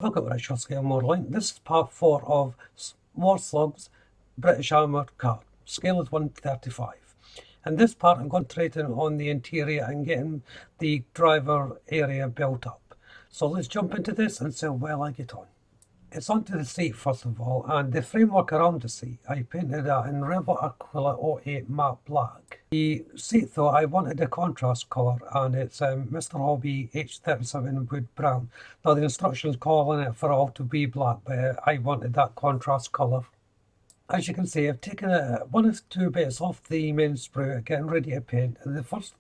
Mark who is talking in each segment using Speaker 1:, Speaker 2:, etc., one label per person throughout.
Speaker 1: Welcome to Richard Scale Modelling. This is part 4 of Warslug's British Armoured Car. Scale is 1/35. And this part I'm concentrating on the interior and getting the driver area built up. So let's jump into this and see how well I get on. It's onto the seat first of all, and the framework around the seat I painted that in Revit Aquila 08 matte black. The seat though, I wanted a contrast colour, and it's Mr. Hobby H37 wood brown. Now the instructions calling it for all to be black, but I wanted that contrast colour. As you can see, I've taken one or two bits off the main sprue, getting ready to paint, and the first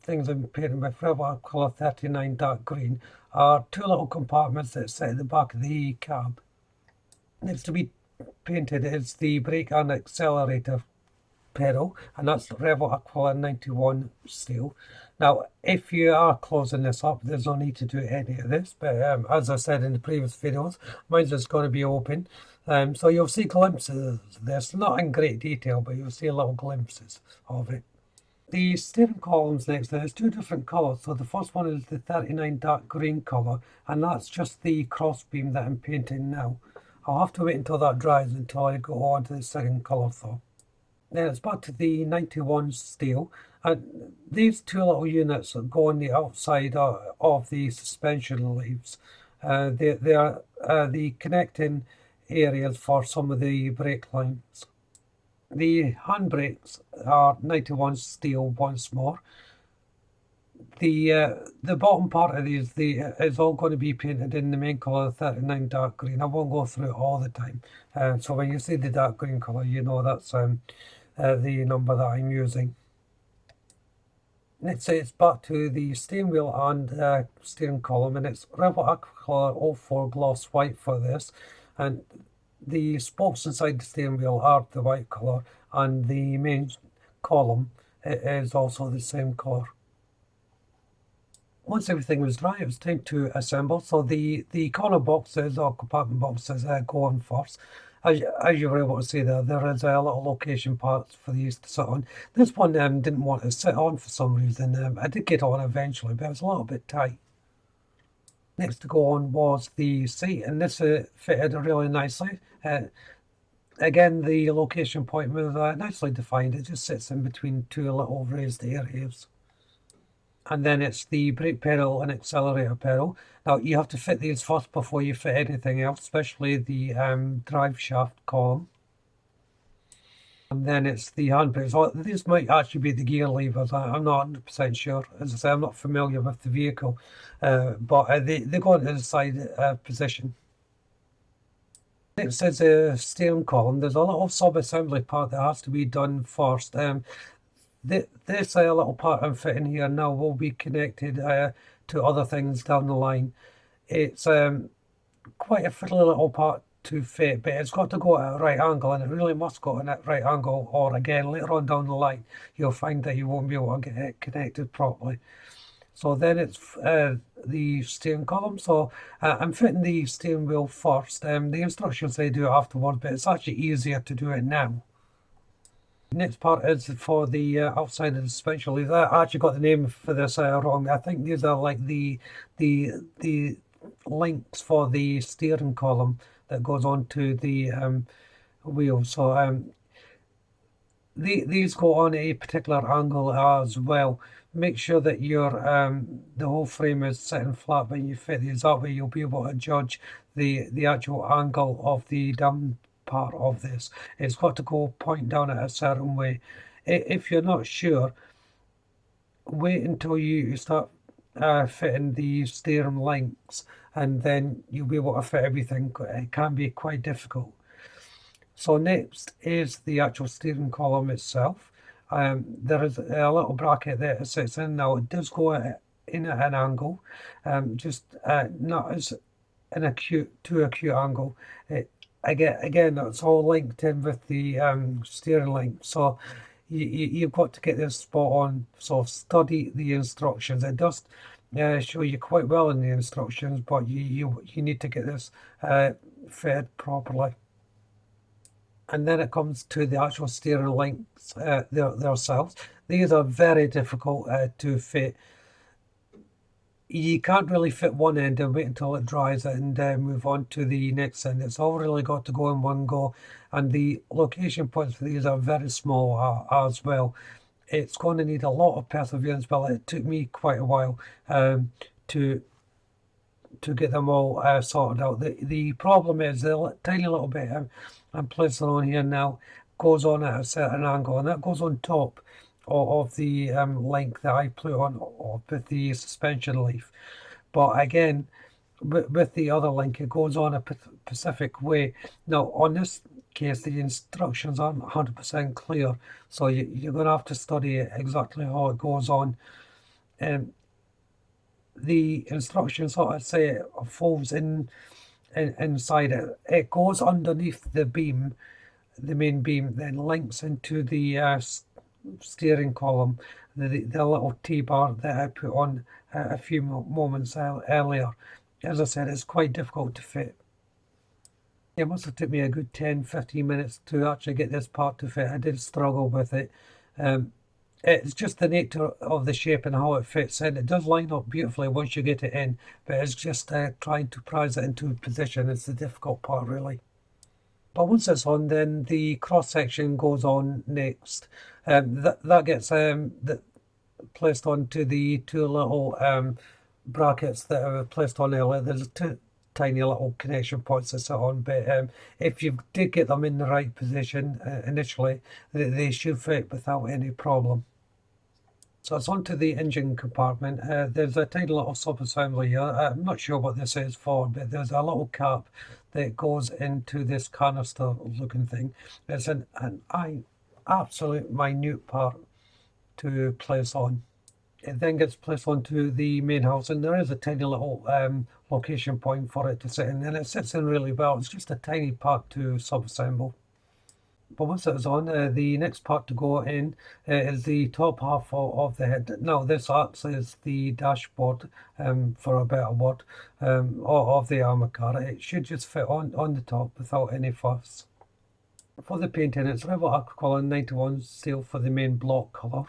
Speaker 1: things I'm painting with Revit Aquila 39 dark green are two little compartments that sit at the back of the cab. Next to be painted is the brake and accelerator pedal, and that's Revit Aquila 91 steel. Now, if you are closing this up, there's no need to do any of this, but as I said in the previous videos, mine's just going to be open. So you'll see glimpses of this, not in great detail, but you'll see little glimpses of it. The steering columns next, there's two different colours. So the first one is the 39 dark green colour, and that's just the crossbeam that I'm painting now. I'll have to wait until that dries until I go on to the second colour though. Then it's back to the 91 steel, and these two little units go on the outside of the suspension leaves. They are the connecting areas for some of the brake lines. The handbrakes are 91 steel once more. The bottom part of these is all going to be painted in the main colour 39 dark green. I won't go through it all the time. So when you see the dark green colour, you know that's the number that I'm using. Next it's back to the steering wheel and steering column, and it's Revit Aquila 04 gloss white for this. And the spokes inside the steering wheel are the white colour, and the main column is also the same colour. Once everything was dry, it was time to assemble. So the corner boxes or compartment boxes go on first. As you were able to see there is a little location parts for these to sit on. This one didn't want to sit on for some reason. I did get on eventually, but it was a little bit tight. Next to go on was the seat, and this fitted really nicely. Again, the location point was nicely defined. It just sits in between two little raised areas. And then it's the brake pedal and accelerator pedal. Now you have to fit these first before you fit anything else, especially the drive shaft column. And then it's the handbrakes. So these might actually be the gear levers. I'm not 100% sure. As I say, I'm not familiar with the vehicle, but they go into the side position. Next is a steering column. There's a little sub-assembly part that has to be done first. This little part I'm fitting here now will be connected to other things down the line. It's quite a fiddly little part to fit, but it's got to go at a right angle, and it really must go in at right angle, or again later on down the line you'll find that you won't be able to get it connected properly. So then it's the steering column. So I'm fitting the steering wheel first. The instructions say do it afterwards, but it's actually easier to do it now. Next part is for the outside of the suspension leaves. I actually got the name for this wrong. I think these are like the links for the steering column that goes onto the wheel. So these go on a particular angle as well. Make sure that your the whole frame is sitting flat when you fit these. That way you'll be able to judge the actual angle of the down part of this. It's got to go point down at a certain way. If you're not sure, wait until you start fitting the steering links, and then you'll be able to fit everything. It can be quite difficult. So next is the actual steering column itself. There is a little bracket that it sits in. Now it does go in at an angle, just not as an too acute angle. Again, it's all linked in with the steering link, so you've got to get this spot on. So study the instructions. It does show you quite well in the instructions, but you need to get this fitted properly. And then it comes to the actual steering links themselves. These are very difficult to fit. you can't really fit one end and wait until it dries and move on to the next end. It's all really got to go in one go, and the location points for these are very small as well. It's going to need a lot of perseverance, but it took me quite a while to get them all sorted out. The problem is the tiny little bit I'm placing on here now goes on at a certain angle, and that goes on top of the link that I put on with the suspension leaf. But again, with the other link, it goes on a specific way. Now, on this case, the instructions aren't 100% clear, so you're going to have to study exactly how it goes on. The instructions sort of say it folds inside it. It goes underneath the beam, the main beam, then links into the steering column, the little T-bar that I put on a few moments earlier. As I said, it's quite difficult to fit. It must have took me a good 10-15 minutes to actually get this part to fit. I did struggle with it. It's just the nature of the shape and how it fits in. It does line up beautifully once you get it in, but it's just trying to prise it into position. It's the difficult part, really. But once it's on, then the cross section goes on next. That gets placed onto the two little brackets that are placed on earlier. There's two tiny little connection points to sit on, but if you did get them in the right position initially, they should fit without any problem. So it's onto the engine compartment. There's a tiny little sub-assembly here. I'm not sure what this is for, but there's a little cap that goes into this canister looking thing. It's an absolute minute part to place on. It then gets placed onto the main house, and there is a tiny little location point for it to sit in, and it sits in really well. It's just a tiny part to sub-assemble. But once it is on, the next part to go in is the top half of the head. Now, this acts as the dashboard, for a better word, of the armour car. It should just fit on the top without any fuss. For the painting, it's Revit Aquacolor 91 steel for the main block colour.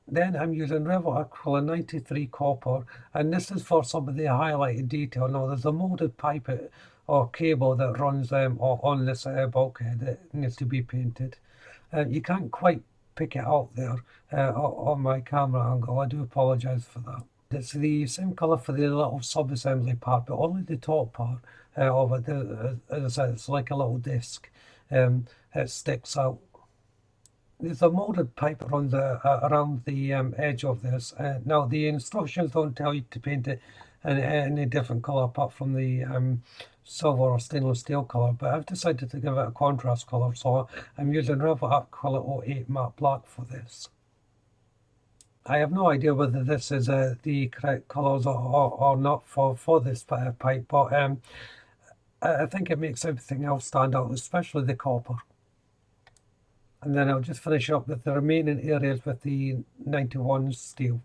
Speaker 1: Then I'm using Revit Aquacolor 93 copper, and this is for some of the highlighted detail. Now, there's a moulded pipe or cable that runs on this bulkhead that needs to be painted. You can't quite pick it out there on my camera angle. I do apologise for that. It's the same colour for the little sub-assembly part, but only the top part of it, as I said, it's like a little disc. It sticks out. There's a moulded pipe around the edge of this. Now, the instructions don't tell you to paint it in any different colour apart from the silver or stainless steel colour, but I've decided to give it a contrast colour, so I'm using Revit Aquacolor 08 matte black for this. I have no idea whether this is the correct colours or not for this pipe, but I think it makes everything else stand out, especially the copper. And then I'll just finish up with the remaining areas with the 91 steel.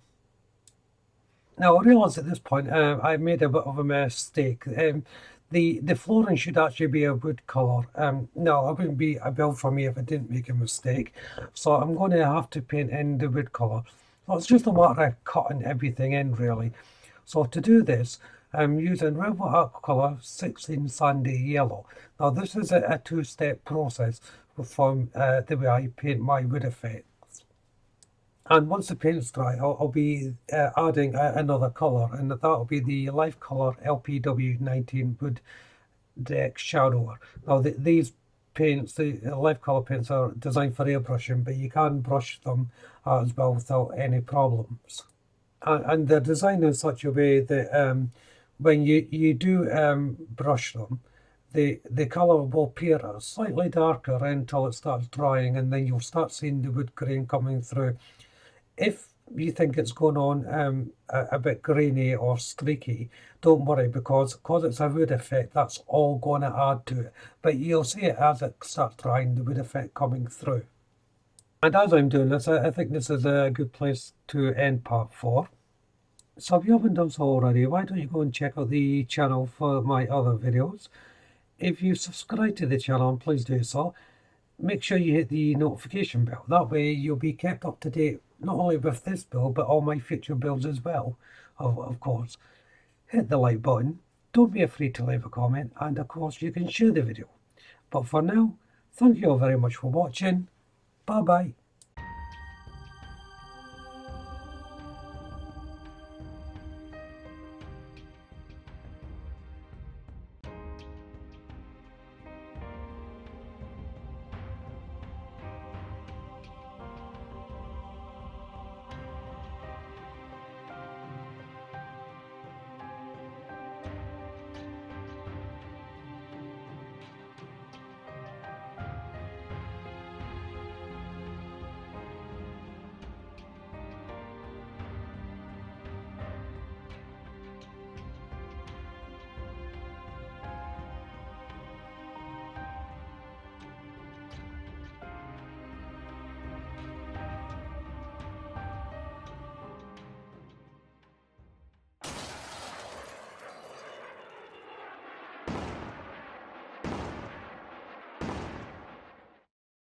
Speaker 1: Now, I realise at this point I've made a bit of a mistake. The flooring should actually be a wood colour. No, it wouldn't be a build for me if I didn't make a mistake. So I'm going to have to paint in the wood colour. So it's just a matter of cutting everything in, really. So to do this, I'm using Revit Aquacolor 16 Sandy Yellow. Now, this is a two-step process from the way I paint my wood effects. And once the paint's dry, I'll be adding another colour, and that will be the Life Colour LPW19 Wood Deck Shadower. Now, these paints, the Life Colour paints, are designed for airbrushing, but you can brush them as well without any problems. And they're designed in such a way that when you do brush them, the colour will appear slightly darker until it starts drying, and then you'll start seeing the wood grain coming through. If you think it's going on a bit grainy or streaky, don't worry, because it's a wood effect, that's all going to add to it. But you'll see it as it starts drying, the wood effect coming through. And as I'm doing this, I think this is a good place to end part 4. So if you haven't done so already, why don't you go and check out the channel for my other videos. If you subscribe to the channel, please do so. Make sure you hit the notification bell. That way you'll be kept up to date not only with this build, but all my future builds as well, of course. Hit the like button, don't be afraid to leave a comment, and of course you can share the video. But for now, thank you all very much for watching. Bye bye.